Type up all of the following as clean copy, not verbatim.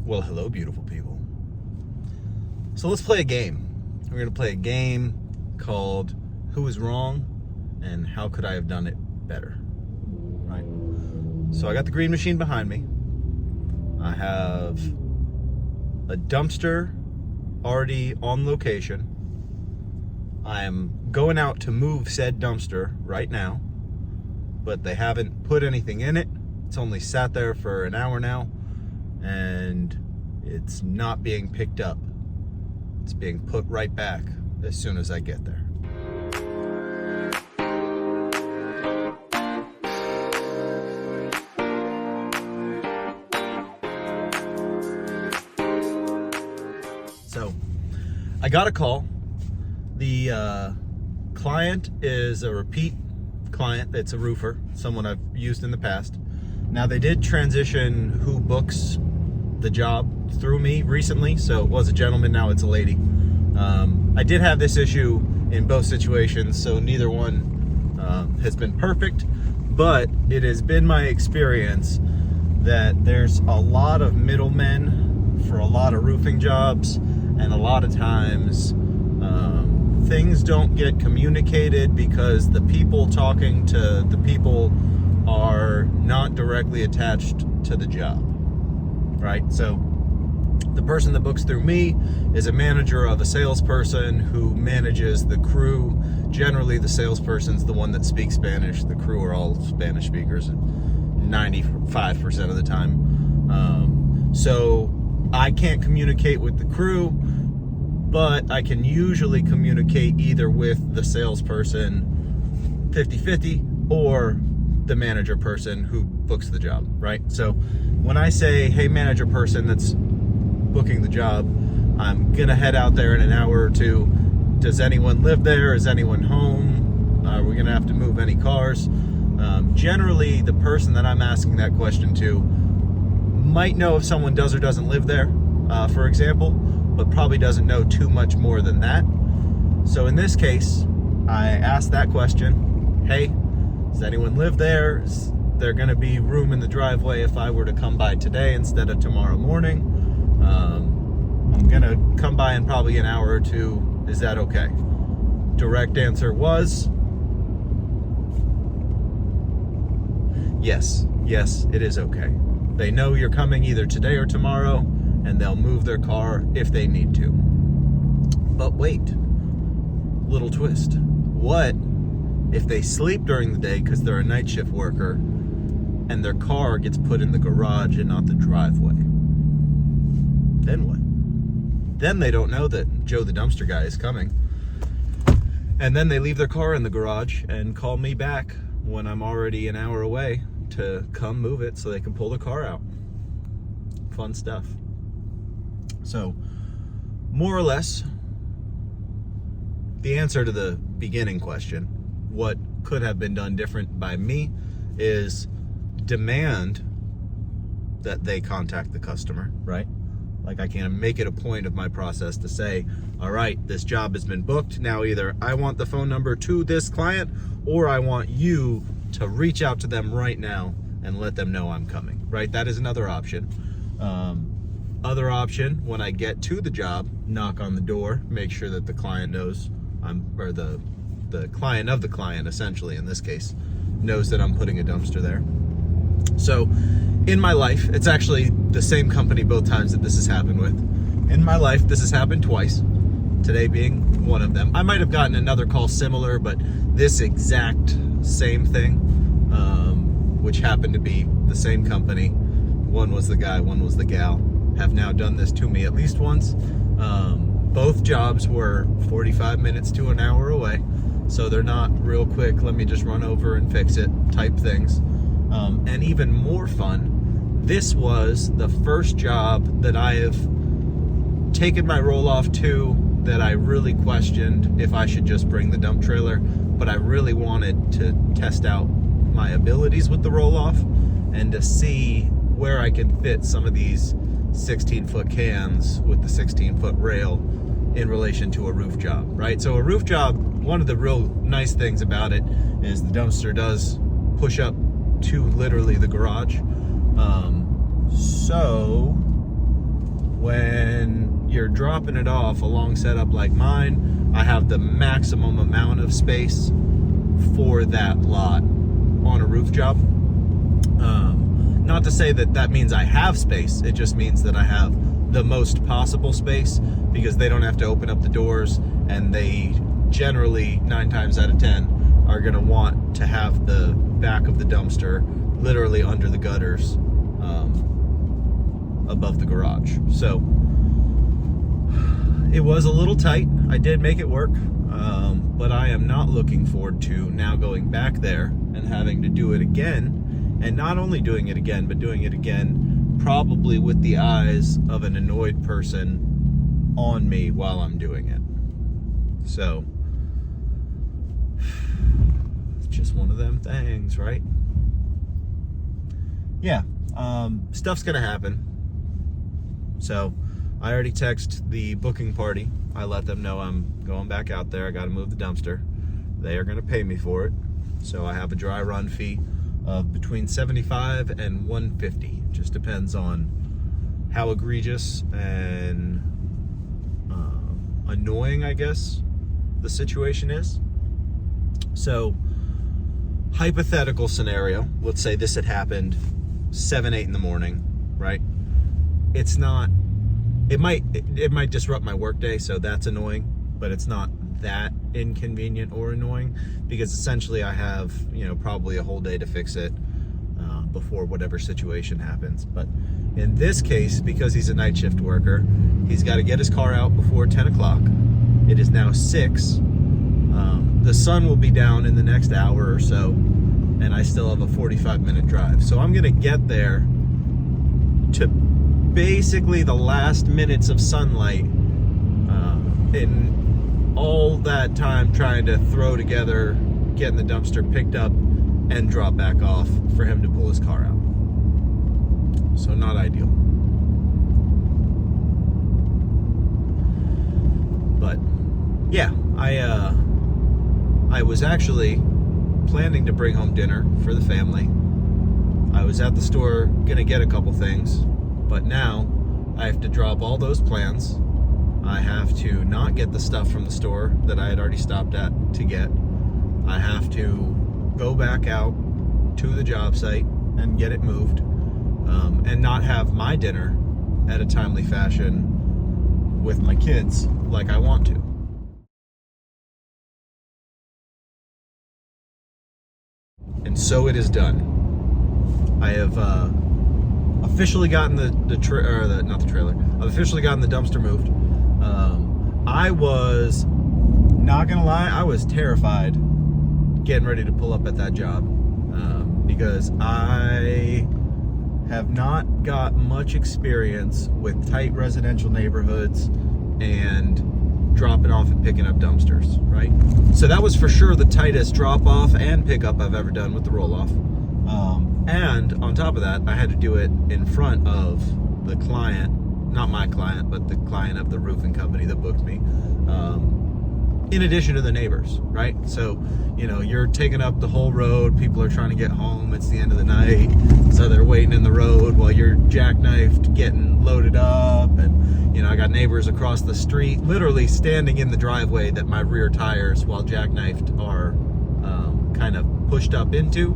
Well, hello, beautiful people. So let's play a game. We're going to play a game called Who is Wrong and How Could I Have Done It Better? Right? So I got the green machine behind me. I have a dumpster already on location. I am going out to move said dumpster right now, but they haven't put anything in it. It's only sat there for an hour now, and it's not being picked up. It's being put right back as soon as I get there. So, I got a call. The client is a repeat client. It's a roofer, someone I've used in the past. Now, they did transition who books the job through me recently, so it was a gentleman, now it's a lady. I did have this issue in both situations, so neither one has been perfect, but it has been my experience that there's a lot of middlemen for a lot of roofing jobs, and a lot of times things don't get communicated because the people talking to the people are not directly attached to the job, right? So the person that books through me is a manager of a salesperson who manages the crew. Generally, the salesperson's the one that speaks Spanish. The crew are all Spanish speakers 95% of the time. So I can't communicate with the crew, but I can usually communicate either with the salesperson 50-50 or the manager person who books the job, right? So when I say, hey, manager person that's booking the job, I'm gonna head out there in an hour or two. Does anyone live there? Is anyone home? Are we gonna have to move any cars? Generally, the person that I'm asking that question to might know if someone does or doesn't live there, for example, but probably doesn't know too much more than that. So in this case, I asked that question, hey, does anyone live there? Is there gonna be room in the driveway if I were to come by today instead of tomorrow morning? I'm gonna come by in probably an hour or two. Is that okay? Direct answer was, yes, it is okay. They know you're coming either today or tomorrow, and they'll move their car if they need to. But wait, little twist. What if they sleep during the day because they're a night shift worker and their car gets put in the garage and not the driveway? Then what? Then they don't know that Joe the dumpster guy is coming. And then they leave their car in the garage and call me back when I'm already an hour away to come move it so they can pull the car out. Fun stuff. So, more or less, the answer to the beginning question, what could have been done different by me, is demand that they contact the customer, right? Like, I can make it a point of my process to say, all right, this job has been booked. Now either I want the phone number to this client, or I want you to reach out to them right now and let them know I'm coming, right? That is another option. Other option, when I get to the job, knock on the door, make sure that the client knows or the client of the client, essentially in this case, knows that I'm putting a dumpster there. So in my life, it's actually the same company both times that this has happened with. In my life, this has happened twice, today being one of them. I might have gotten another call similar, but this exact same thing, which happened to be the same company, one was the guy, one was the gal, have now done this to me at least once. Both jobs were 45 minutes to an hour away, so they're not real quick, let me just run over and fix it type things. And even more fun, this was the first job that I have taken my roll-off to that I really questioned if I should just bring the dump trailer, but I really wanted to test out my abilities with the roll-off and to see where I can fit some of these 16-foot cans with the 16-foot rail in relation to a roof job, right? So a roof job, one of the real nice things about it is the dumpster does push up to literally the garage. So when you're dropping it off a long setup like mine, I have the maximum amount of space for that lot on a roof job. Not to say that that means I have space, it just means that I have the most possible space, because they don't have to open up the doors, and they generally 9 times out of 10 are going to want to have the back of the dumpster literally under the gutters, above the garage. So it was a little tight. I did make it work, but I am not looking forward to now going back there and having to do it again. And not only doing it again, but doing it again probably with the eyes of an annoyed person on me while I'm doing it. So it's just one of them things, right? Yeah, stuff's gonna happen. So I already texted the booking party. I let them know I'm going back out there. I got to move the dumpster. They are going to pay me for it. So I have a dry run fee of between $75 and $150. Just depends on how egregious and annoying, I guess, the situation is. So, hypothetical scenario. Let's say this had happened 7, 8 in the morning, right? It's not, it might disrupt my workday, so that's annoying, but it's not that inconvenient or annoying, because essentially I have, probably a whole day to fix it before whatever situation happens. But in this case, because he's a night shift worker, he's got to get his car out before 10 o'clock. It is now 6. The sun will be down in the next hour or so, and I still have a 45-minute drive. So I'm gonna get there to basically the last minutes of sunlight, in all that time trying to throw together getting the dumpster picked up and drop back off for him to pull his car out. So not ideal. But yeah, I was actually planning to bring home dinner for the family. I was at the store gonna get a couple things, but now I have to drop all those plans. I have to not get the stuff from the store that I had already stopped at to get. I have to go back out to the job site and get it moved, and not have my dinner at a timely fashion with my kids like I want to. And so it is done. I have officially gotten I've officially gotten the dumpster moved. I was not gonna lie, I was terrified getting ready to pull up at that job, because I have not got much experience with tight residential neighborhoods and dropping off and picking up dumpsters, right? So that was for sure the tightest drop off and pickup I've ever done with the roll off. And on top of that, I had to do it in front of the client, not my client, but the client of the roofing company that booked me, in addition to the neighbors, right? So, you're taking up the whole road, people are trying to get home, it's the end of the night, so they're waiting in the road while you're jackknifed getting loaded up, and I got neighbors across the street literally standing in the driveway that my rear tires, while jackknifed, are kind of pushed up into.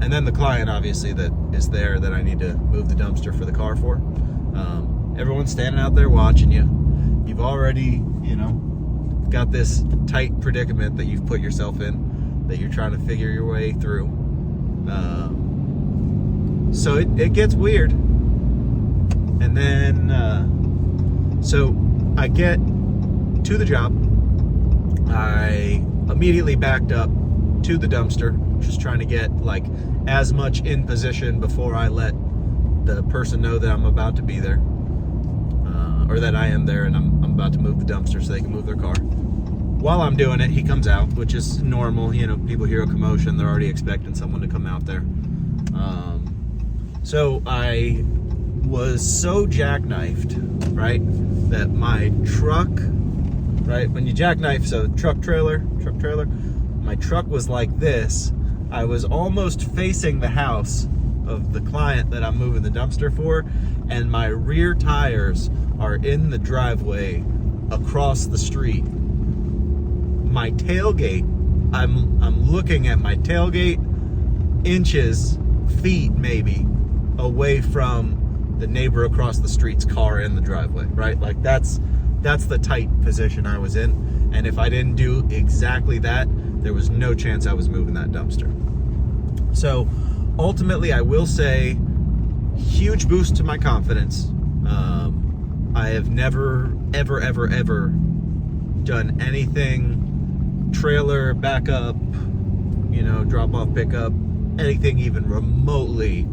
And then the client, obviously, that is there that I need to move the dumpster for the car for. Everyone's standing out there watching you. You've already, got this tight predicament that you've put yourself in, that you're trying to figure your way through. So it gets weird. And then, so I get to the job. I immediately backed up to the dumpster, just trying to get as much in position before I let the person know that I'm about to be there, or that I am there and I'm about to move the dumpster so they can move their car. While I'm doing it, he comes out, which is normal. People hear a commotion, they're already expecting someone to come out there. So I was so jackknifed, right, that my truck, right, when you jackknife, so truck trailer, my truck was like this. I was almost facing the house of the client that I'm moving the dumpster for, and my rear tires are in the driveway across the street. My tailgate, I'm looking at my tailgate inches, feet maybe, away from the neighbor across the street's car in the driveway, right? Like that's the tight position I was in. And if I didn't do exactly that, there was no chance I was moving that dumpster. So ultimately, I will say, huge boost to my confidence. I have never, ever, ever, ever done anything trailer backup, drop off pickup, anything even remotely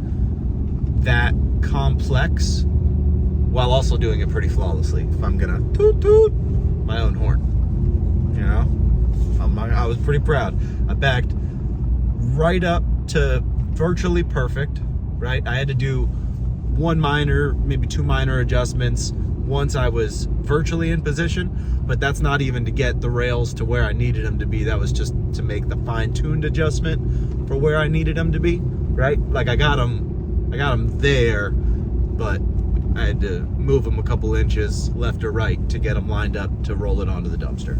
that complex, while also doing it pretty flawlessly. If I'm gonna toot toot my own horn, I was pretty proud. I backed right up to virtually perfect, right? I had to do one minor, maybe two minor adjustments once I was virtually in position, but that's not even to get the rails to where I needed them to be. That was just to make the fine-tuned adjustment for where I needed them to be, right? Like I got them there, but I had to move them a couple inches left or right to get them lined up to roll it onto the dumpster.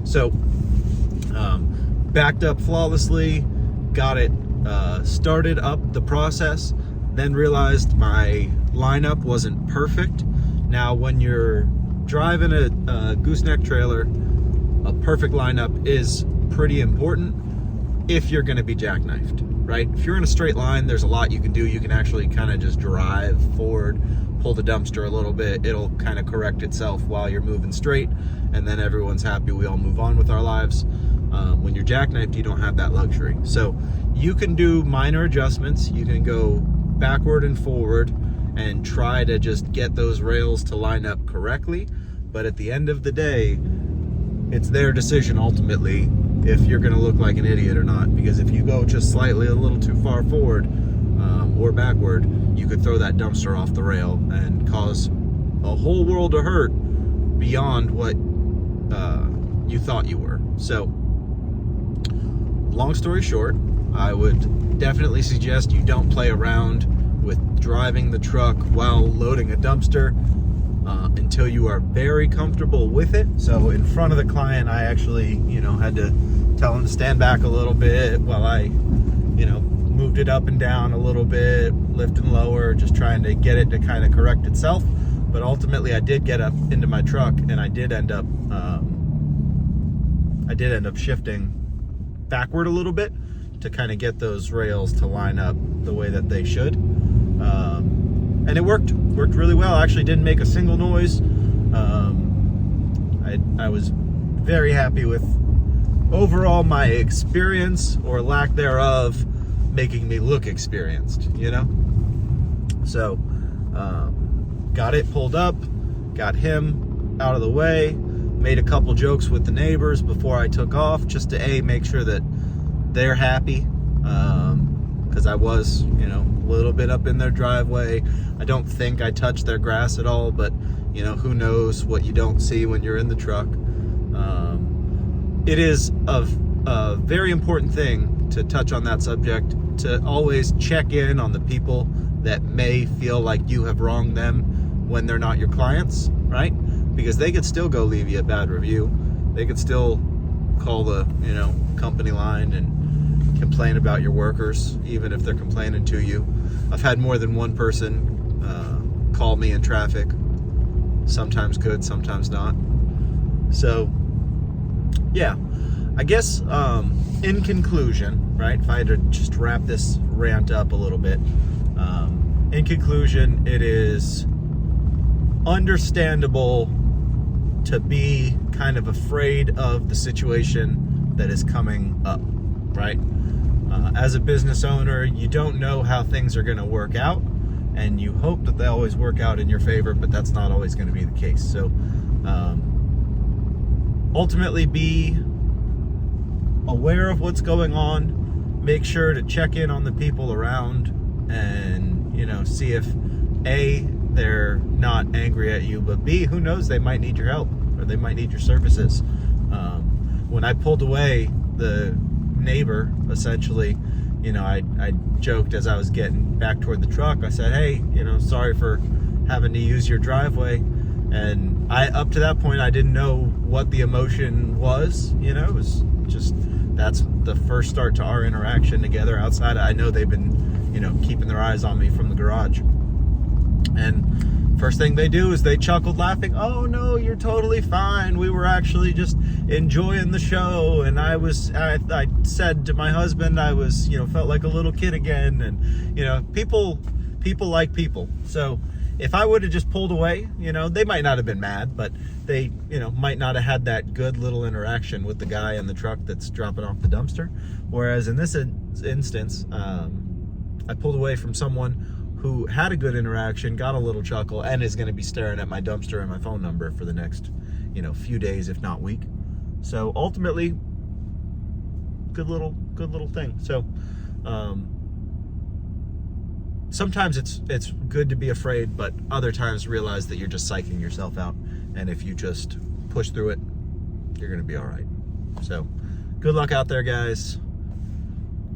So backed up flawlessly, got it started up the process, then realized my lineup wasn't perfect. Now when you're driving a gooseneck trailer, a perfect lineup is pretty important if you're going to be jackknifed, right? If you're in a straight line, there's a lot you can do. You can actually kind of just drive forward, pull the dumpster a little bit. It'll kind of correct itself while you're moving straight, and then everyone's happy. We all move on with our lives. When you're jackknifed, you don't have that luxury. So you can do minor adjustments. You can go backward and forward and try to just get those rails to line up correctly. But at the end of the day, it's their decision ultimately if you're going to look like an idiot or not. Because if you go just slightly a little too far forward or backward, you could throw that dumpster off the rail and cause a whole world of hurt beyond what you thought you were. So, long story short, I would definitely suggest you don't play around with driving the truck while loading a dumpster until you are very comfortable with it. So in front of the client, I actually, had to tell him to stand back a little bit while I, moved it up and down a little bit, lift and lower, just trying to get it to kind of correct itself. But ultimately, I did get up into my truck, and I did end up shifting backward a little bit to kind of get those rails to line up the way that they should. And it worked really well. I actually didn't make a single noise. I was very happy with overall my experience, or lack thereof, making me look experienced, So, got it pulled up, got him out of the way, made a couple jokes with the neighbors before I took off, just to make sure that they're happy, because I was, a little bit up in their driveway. I don't think I touched their grass at all, but who knows what you don't see when you're in the truck. It is a very important thing to touch on that subject, to always check in on the people that may feel like you have wronged them when they're not your clients, right? Because they could still go leave you a bad review. They could still call the, company line and complain about your workers, even if they're complaining to you. I've had more than one person call me in traffic. Sometimes good, sometimes not. So, yeah, I guess in conclusion, right, if I had to just wrap this rant up a little bit, in conclusion, it is understandable to be kind of afraid of the situation that is coming up, right? As a business owner, you don't know how things are going to work out, and you hope that they always work out in your favor, but that's not always going to be the case. So ultimately, be aware of what's going on. Make sure to check in on the people around and, see if A, they're not angry at you, but B, who knows, they might need your help or they might need your services. When I pulled away, the neighbor essentially, you know, I joked as I was getting back toward the truck. I said, hey, you know, sorry for having to use your driveway. And up to that point, I didn't know what the emotion was. You know, it was just, that's the first start to our interaction together outside. I know they've been, you know, keeping their eyes on me from the garage. And first thing they do is they chuckled, laughing. Oh no, you're totally fine. We were actually just enjoying the show. And I said to my husband, I was, you know, felt like a little kid again. And, you know, people like people. So if I would have just pulled away, you know, they might not have been mad, but they, you know, might not have had that good little interaction with the guy in the truck that's dropping off the dumpster. Whereas in this instance, I pulled away from someone who had a good interaction, got a little chuckle, and is going to be staring at my dumpster and my phone number for the next, you know, few days, if not week. So ultimately, good little thing. So sometimes it's good to be afraid, but other times realize that you're just psyching yourself out, and if you just push through it, you're going to be all right. So good luck out there, guys.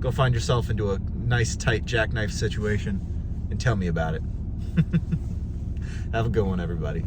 Go find yourself into a nice tight jackknife situation and tell me about it. Have a good one, everybody.